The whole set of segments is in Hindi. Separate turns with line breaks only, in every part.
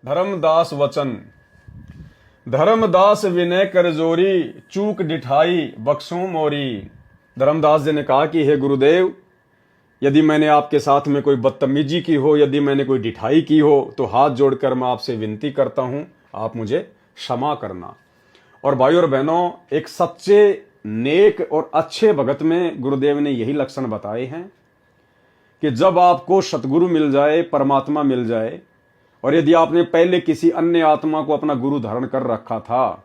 धर्मदास वचन। धर्मदास विनय कर जोरी, चूक डिठाई बख्शूं मोरी। धर्मदास जी ने कहा कि हे गुरुदेव, यदि मैंने आपके साथ में कोई बदतमीजी की हो, यदि मैंने कोई डिठाई की हो, तो हाथ जोड़कर मैं आपसे विनती करता हूं, आप मुझे क्षमा करना। और भाइयों और बहनों, एक सच्चे नेक और अच्छे भगत में गुरुदेव ने यही लक्षण बताए हैं कि जब आपको सतगुरु मिल जाए, परमात्मा मिल जाए, और यदि आपने पहले किसी अन्य आत्मा को अपना गुरु धारण कर रखा था,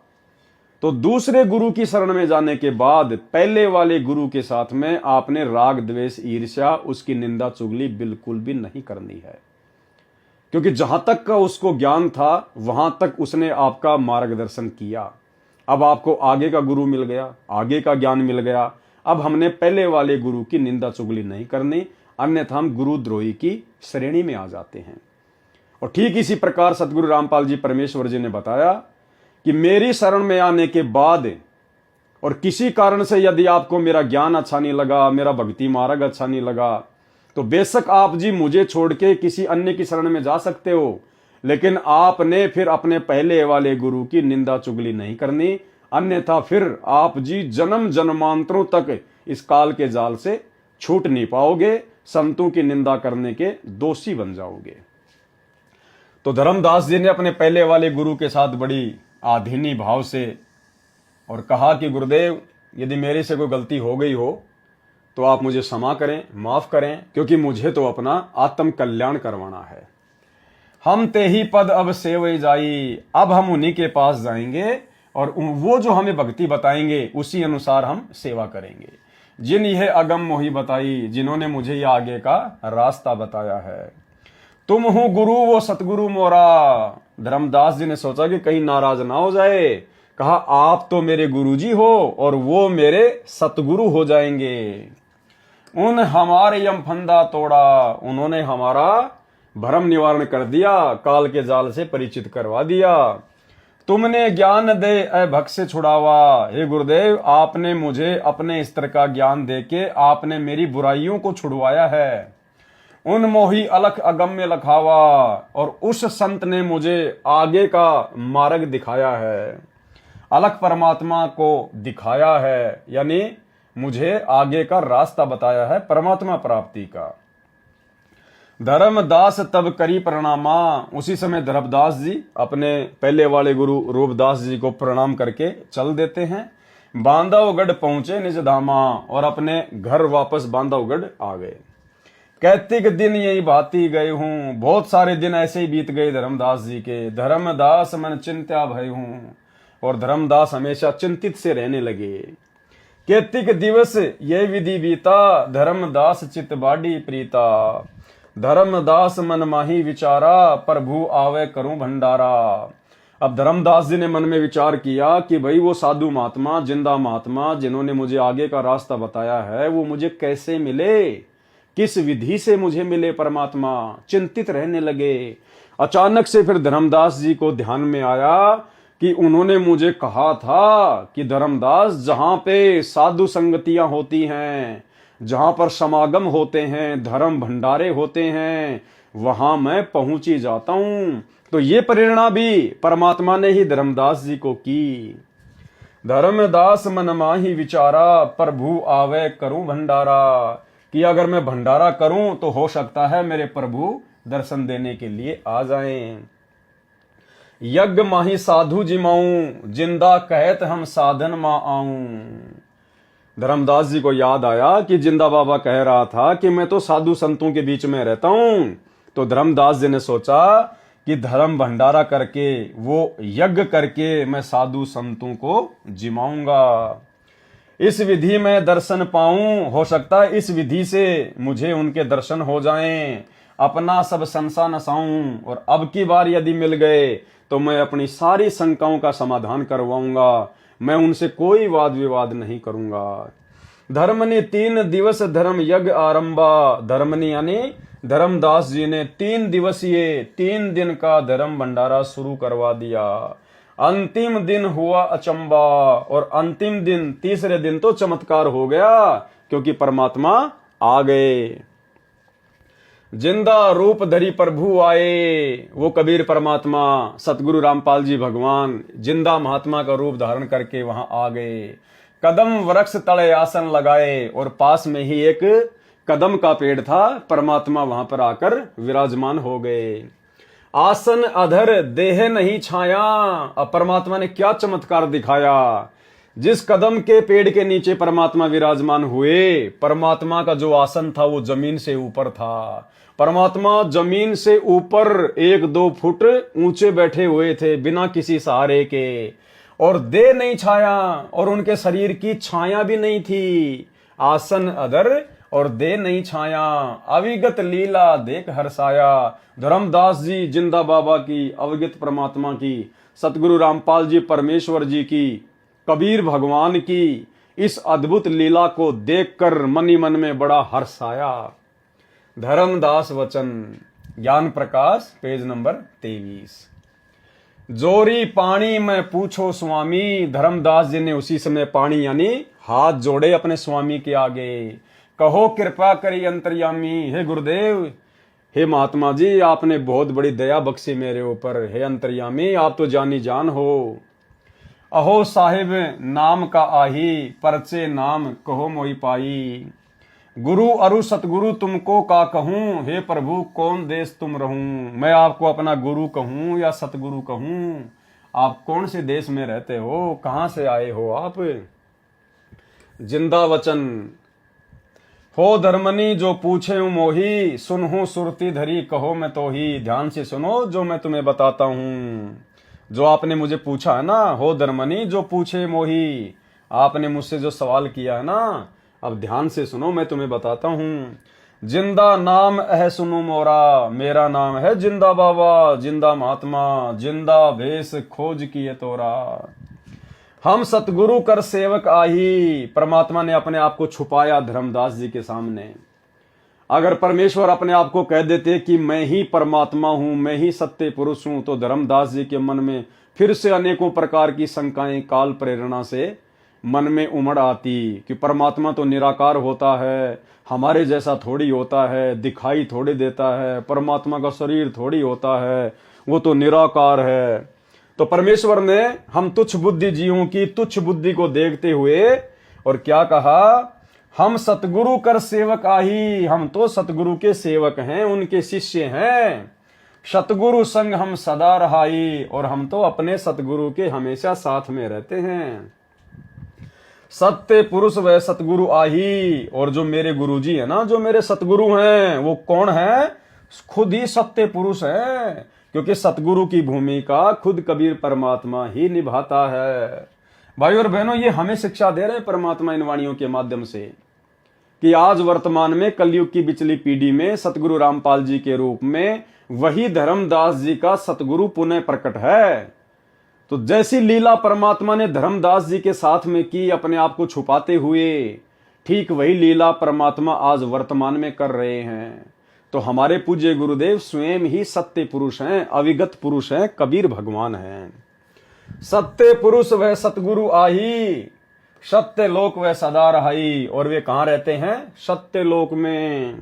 तो दूसरे गुरु की शरण में जाने के बाद पहले वाले गुरु के साथ में आपने राग द्वेष ईर्ष्या, उसकी निंदा चुगली बिल्कुल भी नहीं करनी है। क्योंकि जहां तक का उसको ज्ञान था वहां तक उसने आपका मार्गदर्शन किया। अब आपको आगे का गुरु मिल गया, आगे का ज्ञान मिल गया। अब हमने पहले वाले गुरु की निंदा चुगली नहीं करनी, अन्यथा हम गुरुद्रोही की श्रेणी में आ जाते हैं। और ठीक इसी प्रकार सतगुरु रामपाल जी परमेश्वर जी ने बताया कि मेरी शरण में आने के बाद और किसी कारण से यदि आपको मेरा ज्ञान अच्छा नहीं लगा, मेरा भक्ति मार्ग अच्छा नहीं लगा, तो बेशक आप जी मुझे छोड़ के किसी अन्य की शरण में जा सकते हो, लेकिन आपने फिर अपने पहले वाले गुरु की निंदा चुगली नहीं करनी, अन्यथा फिर आप जी जन्म जन्मांतरों तक इस काल के जाल से छूट नहीं पाओगे, संतों की निंदा करने के दोषी बन जाओगे। तो धर्मदास जी ने अपने पहले वाले गुरु के साथ बड़ी आधीनी भाव से और कहा कि गुरुदेव, यदि मेरे से कोई गलती हो गई हो तो आप मुझे क्षमा करें, माफ करें, क्योंकि मुझे तो अपना आत्म कल्याण करवाना है। हम ते ही पद अब सेवै जाई, अब हम उन्हीं के पास जाएंगे और वो जो हमें भक्ति बताएंगे उसी अनुसार हम सेवा करेंगे। जिन यह अगम मोही बताई, जिन्होंने मुझे यह आगे का रास्ता बताया है। तुम हो गुरु वो सतगुरु मोरा। धर्मदास जी ने सोचा कि कहीं नाराज ना हो जाए, कहा आप तो मेरे गुरुजी हो और वो मेरे सतगुरु हो जाएंगे। उन हमारे यम फंदा तोड़ा, उन्होंने हमारा भ्रम निवारण कर दिया, काल के जाल से परिचित करवा दिया। तुमने ज्ञान दे भक्त से छुड़ावा। हे गुरुदेव, आपने मुझे अपने स्तर का ज्ञान देके आपने मेरी बुराइयों को छुड़वाया है। उन मोही अलख अगम्य लखावा, और उस संत ने मुझे आगे का मार्ग दिखाया है। अलख परमात्मा को दिखाया है, यानी मुझे आगे का रास्ता बताया है परमात्मा प्राप्ति का। धर्मदास तब करी प्रणामा। उसी समय धर्मदास जी अपने पहले वाले गुरु रूपदास जी को प्रणाम करके चल देते हैं। बांधवगढ़ पहुंचे निज धामा, और अपने घर वापस बांधवगढ़ आ गए। कैतिक दिन यही भाती गए हूं। बहुत सारे दिन ऐसे ही बीत गए धर्मदास जी के। धर्मदास मन चिंत्या भय हूं, और धर्मदास हमेशा चिंतित से रहने लगे। कैतिक दिवस ये विधि बीता, धर्मदास चित बाडी प्रीता। धर्मदास मन माही विचारा, प्रभु आवे करूं भंडारा। अब धर्मदास जी ने मन में विचार किया कि भाई वो साधु महात्मा, जिंदा महात्मा, जिन्होंने मुझे आगे का रास्ता बताया है, वो मुझे कैसे मिले, किस विधि से मुझे मिले परमात्मा। चिंतित रहने लगे। अचानक से फिर धर्मदास जी को ध्यान में आया कि उन्होंने मुझे कहा था कि धर्मदास, जहां पे साधु संगतियां होती हैं, जहां पर समागम होते हैं, धर्म भंडारे होते हैं, वहां मैं पहुंच ही जाता हूं। तो ये प्रेरणा भी परमात्मा ने ही धर्मदास जी को की। धर्मदास मन माही विचारा, प्रभु आवे करूं भंडारा, कि अगर मैं भंडारा करूं तो हो सकता है मेरे प्रभु दर्शन देने के लिए आ जाएं। यज्ञ माही साधु जिमाऊं, जिंदा कहत हम साधन मा आऊं। धर्मदास जी को याद आया कि जिंदा बाबा कह रहा था कि मैं तो साधु संतों के बीच में रहता हूं। तो धर्मदास जी ने सोचा कि धर्म भंडारा करके, वो यज्ञ करके मैं साधु संतों को जिमाऊंगा। इस विधि में दर्शन पाऊं, हो सकता है इस विधि से मुझे उनके दर्शन हो जाएं, अपना सब संशय नसाऊं, और अब की बार यदि मिल गए तो मैं अपनी सारी शंकाओं का समाधान करवाऊंगा। मैं उनसे कोई वाद विवाद नहीं करूंगा। धर्मनि 3 दिवस धर्म यज्ञ आरंभा। धर्मनि यानी धर्मदास जी ने 3 दिवसीय 3 दिन का धर्म भंडारा शुरू करवा दिया। अंतिम दिन हुआ अचंबा, और अंतिम दिन, तीसरे दिन तो चमत्कार हो गया, क्योंकि परमात्मा आ गए। जिंदा रूप धरी प्रभु आए। वो कबीर परमात्मा सतगुरु रामपाल जी भगवान जिंदा महात्मा का रूप धारण करके वहां आ गए। कदम वृक्ष तले आसन लगाए और पास में ही एक कदम का पेड़ था। परमात्मा वहां पर आकर विराजमान हो गए। आसन अधर देह नहीं छाया। अब परमात्मा ने क्या चमत्कार दिखाया। जिस कदम के पेड़ के नीचे परमात्मा विराजमान हुए, परमात्मा का जो आसन था वो जमीन से ऊपर था। परमात्मा जमीन से ऊपर 1-2 फुट ऊंचे बैठे हुए थे बिना किसी सहारे के, और देह नहीं छाया और उनके शरीर की छाया भी नहीं थी। आसन अधर और देह नहीं छाया, अविगत लीला देख हर्षाया। धर्मदास जी जिंदा बाबा की, अविगत परमात्मा की, सतगुरु रामपाल जी परमेश्वर जी की, कबीर भगवान की इस अद्भुत लीला को देखकर मन ही मन में बड़ा हर्ष आया। धर्मदास वचन, ज्ञान प्रकाश, पेज नंबर 23। जोरी पानी में पूछो स्वामी। धर्मदास जी ने उसी समय पानी यानी हाथ जोड़े अपने स्वामी के आगे। कहो कृपा करी अंतर्यामी। हे गुरुदेव, हे महात्मा जी, आपने बहुत बड़ी दया बख्शी मेरे ऊपर। हे अंतर्यामी, आप तो जानी जान हो। अहो साहिब नाम का आही, परचे नाम कहो मोई पाई। गुरु अरु सतगुरु तुमको का कहूं। हे प्रभु कौन देश तुम रहूं। मैं आपको अपना गुरु कहूं या सतगुरु कहूं। आप कौन से देश में रहते हो, कहां से आए हो आप। जिंदा वचन, हो धर्मनी जो पूछे मोही। सुनहूं सुरती धरी कहो मैं तो ही। ध्यान से सुनो जो मैं तुम्हें बताता हूं। जो आपने मुझे पूछा है ना, हो धर्मनी जो पूछे मोही, आपने मुझसे जो सवाल किया है ना, अब ध्यान से सुनो मैं तुम्हें बताता हूं। जिंदा नाम है सुनो मोरा। मेरा नाम है जिंदा बाबा, जिंदा महात्मा, जिंदा भेष खोज किए तोरा। हम सतगुरु कर सेवक आही। परमात्मा ने अपने आप को छुपाया धर्मदास जी के सामने। अगर परमेश्वर अपने आप को कह देते कि मैं ही परमात्मा हूं, मैं ही सत्य पुरुष हूं, तो धर्मदास जी के मन में फिर से अनेकों प्रकार की शंकाएं काल प्रेरणा से मन में उमड़ आती कि परमात्मा तो निराकार होता है, हमारे जैसा थोड़ी होता है, दिखाई थोड़ी देता है, परमात्मा का शरीर थोड़ी होता है, वो तो निराकार है। तो परमेश्वर ने हम तुच्छ बुद्धि जीवों की तुच्छ बुद्धि को देखते हुए और क्या कहा, हम सतगुरु कर सेवक आही। हम तो सतगुरु के सेवक हैं, उनके शिष्य हैं। सतगुरु संग हम सदा रहाई। और हम तो अपने सतगुरु के हमेशा साथ में रहते हैं। सत्य पुरुष वह सतगुरु आही। और जो मेरे गुरुजी है ना, जो मेरे सतगुरु हैं, वो कौन है, खुद ही सत्य पुरुष है। क्योंकि सतगुरु की भूमिका खुद कबीर परमात्मा ही निभाता है। भाई और बहनों, ये हमें शिक्षा दे रहे हैं परमात्मा इन वाणियों के माध्यम से कि आज वर्तमान में कलयुग की बिचली पीढ़ी में सतगुरु रामपाल जी के रूप में वही धर्मदास जी का सतगुरु पुनः प्रकट है। तो जैसी लीला परमात्मा ने धर्मदास जी के साथ में की अपने आप को छुपाते हुए, ठीक वही लीला परमात्मा आज वर्तमान में कर रहे हैं। तो हमारे पूज्य गुरुदेव स्वयं ही सत्य पुरुष हैं, अविगत पुरुष हैं, कबीर भगवान हैं। सत्य पुरुष वह सतगुरु आही, सत्य लोक वह सदा रहाई। और वे कहां रहते हैं, सत्य लोक में।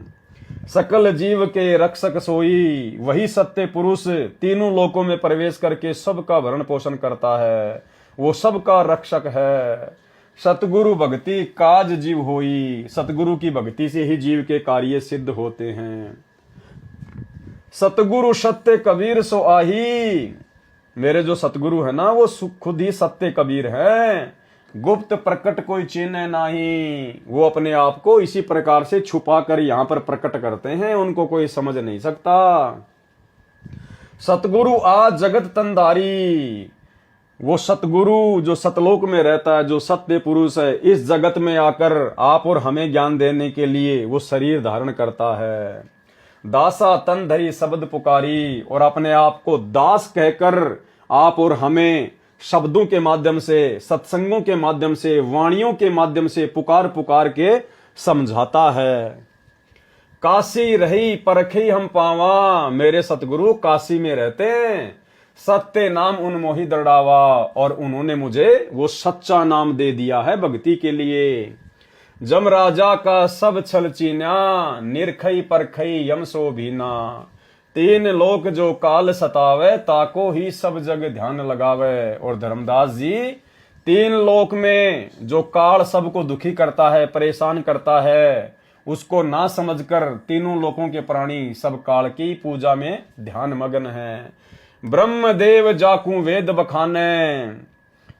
सकल जीव के रक्षक सोई, वही सत्य पुरुष तीनों लोकों में प्रवेश करके सबका भरण पोषण करता है, वो सबका रक्षक है। सतगुरु भक्ति काज जीव होई। सतगुरु की भक्ति से ही जीव के कार्य सिद्ध होते हैं। सतगुरु सत्य कबीर सो आही। मेरे जो सतगुरु है ना, वो खुद ही सत्य कबीर है। गुप्त प्रकट कोई चिन्ह नहीं। वो अपने आप को इसी प्रकार से छुपा कर यहां पर प्रकट करते हैं, उनको कोई समझ नहीं सकता। सतगुरु आज जगत तंदारी। वो सतगुरु जो सतलोक में रहता है, जो सत्य पुरुष है, इस जगत में आकर आप और हमें ज्ञान देने के लिए वो शरीर धारण करता है। दासा तन धरी शब्द पुकारी। और अपने आप को दास कहकर आप और हमें शब्दों के माध्यम से, सत्संगों के माध्यम से, वाणियों के माध्यम से पुकार पुकार के समझाता है। काशी रही परखी हम पावा। मेरे सतगुरु काशी में रहते हैं, सत्य नाम उनमोहि दृढ़ावा। और उन्होंने मुझे वो सच्चा नाम दे दिया है भक्ति के लिए। जम राजा का सब छल चीन्या, निरखई परखई यम सो भीना। तीन लोक जो काल सतावे, ताको ही सब जग ध्यान लगावे। और धर्मदास जी, तीन लोक में जो काल सबको दुखी करता है, परेशान करता है, उसको ना समझकर तीनों लोकों के प्राणी सब काल की पूजा में ध्यान मग्न है। ब्रह्मदेव जाकू वेद बखाने,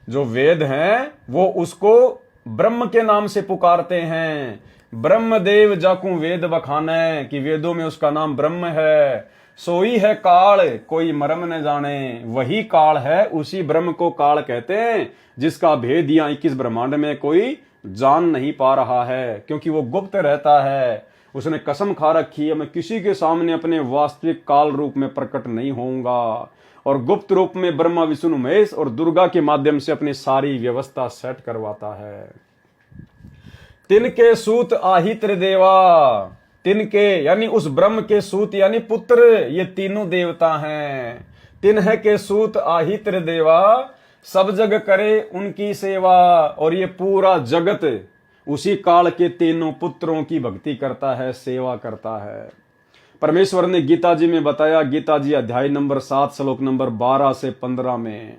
जो वेद हैं वो उसको ब्रह्म के नाम से पुकारते हैं। ब्रह्मदेव जाकू वेद बखाने, कि वेदों में उसका नाम ब्रह्म है। सोई है काल कोई मरम न जाने, वही काल है, उसी ब्रह्म को काल कहते हैं, जिसका भेद यहाँ 21 ब्रह्मांड में कोई जान नहीं पा रहा है, क्योंकि वो गुप्त रहता है। उसने कसम खा रखी है, मैं किसी के सामने अपने वास्तविक काल रूप में प्रकट नहीं होऊंगा, और गुप्त रूप में ब्रह्मा विष्णु महेश और दुर्गा के माध्यम से अपनी सारी व्यवस्था सेट करवाता है। तिनके सूत आहि त्रिदेवा, तिनके यानी उस ब्रह्म के सूत यानी पुत्र, ये तीनों देवता हैं। तिन्ह के सूत आहि त्रिदेवा, सब जग करे उनकी सेवा। और ये पूरा जगत उसी काल के तीनों पुत्रों की भक्ति करता है, सेवा करता है। परमेश्वर ने गीता जी में बताया, गीता जी अध्याय नंबर 7 श्लोक नंबर 12 से 15 में,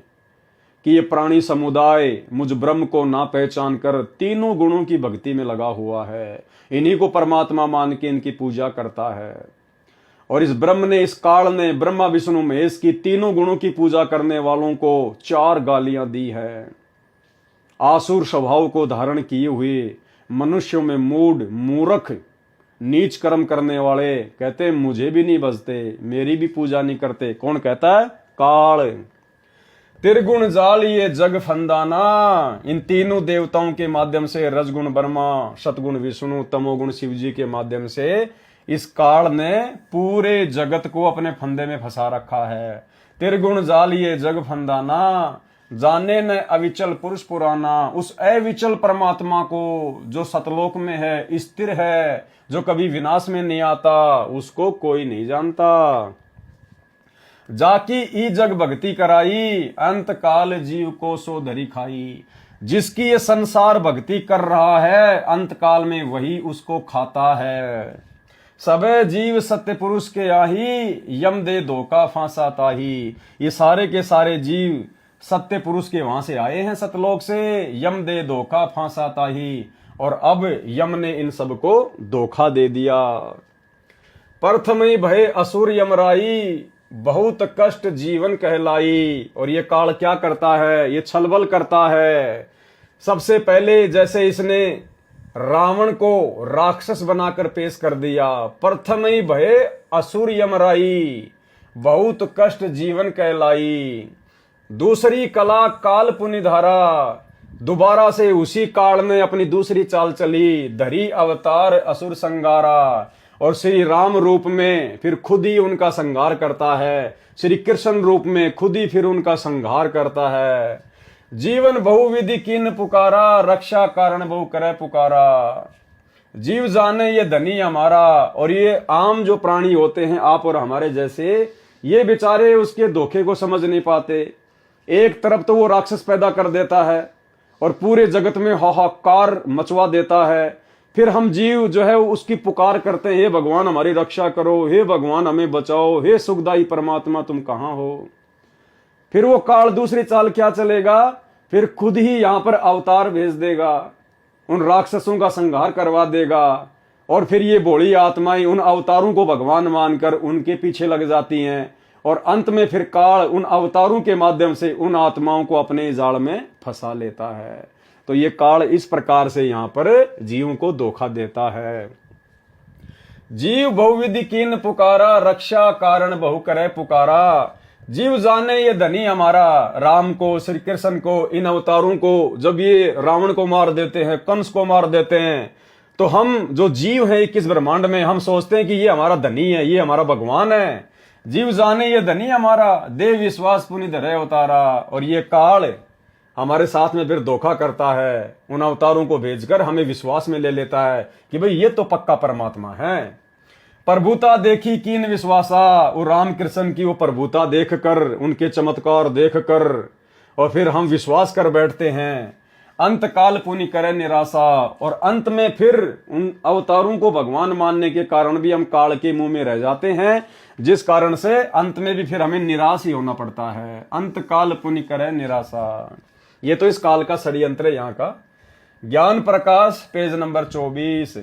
कि ये प्राणी समुदाय मुझ ब्रह्म को ना पहचान कर तीनों गुणों की भक्ति में लगा हुआ है, इन्हीं को परमात्मा मान के इनकी पूजा करता है। और इस ब्रह्म ने, इस काल ने ब्रह्मा विष्णु महेश की तीनों गुणों की पूजा करने वालों को 4 गालियां दी है। आसुर स्वभाव को धारण किए हुए मनुष्यों में मूढ़, मूर्ख, नीच कर्म करने वाले कहते हैं मुझे भी नहीं बजते, मेरी भी पूजा नहीं करते। कौन कहता है? काल। त्रिगुण जाल ये जग फंदाना, इन तीनों देवताओं के माध्यम से, रजगुण ब्रह्मा, सतगुण विष्णु, तमोगुण शिव जी के माध्यम से इस काल ने पूरे जगत को अपने फंदे में फंसा रखा है। त्रिगुण जाल ये जग फंदाना, जाने न अविचल पुरुष पुराना। उस अविचल परमात्मा को जो सतलोक में है, स्थिर है, जो कभी विनाश में नहीं आता, उसको कोई नहीं जानता। जाकी ई जग भक्ति कराई, अंत काल जीव को सो धरी खाई। जिसकी ये संसार भक्ति कर रहा है, अंत काल में वही उसको खाता है। सबे जीव सत्य पुरुष के आही, यम दे धोखा फांसा ताही। ये सारे के सारे जीव सत्य पुरुष के वहां से आए हैं, सतलोक से। यम दे धोखा फांसा ताही, और अब यम ने इन सबको धोखा दे दिया। प्रथम ही भय असुर यमराई, बहुत कष्ट जीवन कहलाई। और ये काल क्या करता है? ये छलबल करता है। सबसे पहले जैसे इसने रावण को राक्षस बनाकर पेश कर दिया, प्रथम ही भय असुर यमराई, बहुत कष्ट जीवन कहलाई। दूसरी कला काल पुनिधारा, दोबारा से उसी काल में अपनी दूसरी चाल चली, धरी अवतार असुर संगारा। और श्री राम रूप में फिर खुद ही उनका संहार करता है, श्री कृष्ण रूप में खुद ही फिर उनका संहार करता है। जीवन बहुविधि कीन पुकारा, रक्षा कारण बहु करे पुकारा। जीव जाने ये धनी हमारा। और ये आम जो प्राणी होते हैं, आप और हमारे जैसे, ये बेचारे उसके धोखे को समझ नहीं पाते। एक तरफ तो वो राक्षस पैदा कर देता है और पूरे जगत में हाहाकार मचवा देता है, फिर हम जीव जो है उसकी पुकार करते हैं, हे भगवान हमारी रक्षा करो, हे भगवान हमें बचाओ, हे सुखदाई परमात्मा तुम कहां हो। फिर वो काल दूसरी चाल क्या चलेगा, फिर खुद ही यहां पर अवतार भेज देगा, उन राक्षसों का संहार करवा देगा। और फिर ये भोली आत्माएं उन अवतारों को भगवान मानकर उनके पीछे लग जाती हैं, और अंत में फिर काल उन अवतारों के माध्यम से उन आत्माओं को अपने जाल में फंसा लेता है। तो ये काल इस प्रकार से यहां पर जीवों को धोखा देता है। जीव बहुविधि कीन पुकारा, रक्षा कारण बहु करे पुकारा। जीव जाने ये धनी हमारा। राम को, श्री कृष्ण को, इन अवतारों को जब ये रावण को मार देते हैं, कंस को मार देते हैं, तो हम जो जीव हैं 21 ब्रह्मांड में, हम सोचते हैं कि ये हमारा धनी है, ये हमारा भगवान है। जीव जाने ये धनी हमारा, देव विश्वास पुनि धरे अवतारा। और ये काल हमारे साथ में फिर धोखा करता है, उन अवतारों को भेजकर हमें विश्वास में ले लेता है कि भाई ये तो पक्का परमात्मा है। प्रभुता देखी कीन विश्वासा, वो राम कृष्ण की वो प्रभुता देखकर, उनके चमत्कार देखकर, और फिर हम विश्वास कर बैठते हैं। अंत काल पुनि करे निराशा। और अंत में फिर उन अवतारों को भगवान मानने के कारण भी हम काल के मुंह में रह जाते हैं, जिस कारण से अंत में भी फिर हमें निराश ही होना पड़ता है। अंत काल पुनि करे निराशा, ये तो इस काल का षड्यंत्र है यहाँ का। ज्ञान प्रकाश पेज नंबर 24।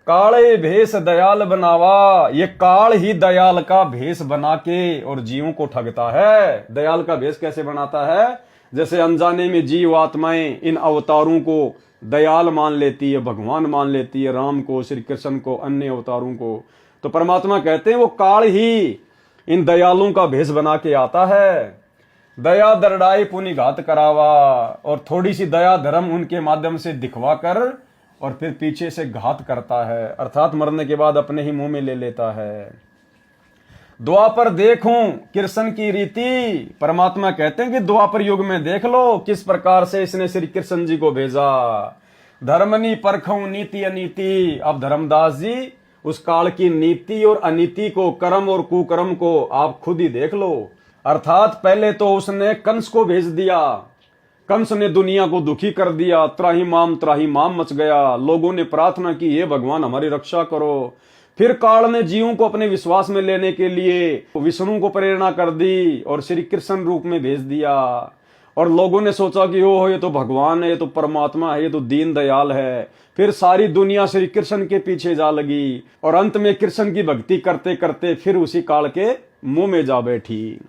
काले भेष दयाल बनावा, ये काल ही दयाल का भेष बना के और जीवों को ठगता है। दयाल का भेष कैसे बनाता है? जैसे अनजाने में जीव आत्माएं इन अवतारों को दयाल मान लेती है, भगवान मान लेती है, राम को, श्री कृष्ण को, अन्य अवतारों को। तो परमात्मा कहते हैं वो काल ही इन दयालुओं का भेष बना के आता है। दया दरड़ाई पुनि घात करावा, और थोड़ी सी दया धर्म उनके माध्यम से दिखवा कर और फिर पीछे से घात करता है, अर्थात मरने के बाद अपने ही मुंह में ले लेता है। द्वापर देखूं कृष्ण की रीति, परमात्मा कहते हैं कि द्वापर युग में देख लो किस प्रकार से इसने श्री कृष्ण जी को भेजा। धर्मनी परखूं नीति अनीति, अब धर्मदास जी उस काल की नीति और अनीति को, कर्म और कुकर्म को आप खुद ही देख लो। अर्थात पहले तो उसने कंस को भेज दिया, कंस ने दुनिया को दुखी कर दिया, त्राही माम मच गया। लोगों ने प्रार्थना की, हे भगवान हमारी रक्षा करो। फिर काल ने जीवों को अपने विश्वास में लेने के लिए विष्णु को प्रेरणा कर दी और श्री कृष्ण रूप में भेज दिया। और लोगों ने सोचा कि ओह ये तो भगवान है, ये तो परमात्मा है, ये तो दीन दयाल है। फिर सारी दुनिया श्री कृष्ण के पीछे जा लगी और अंत में कृष्ण की भक्ति करते करते फिर उसी काल के मुंह में जा बैठी।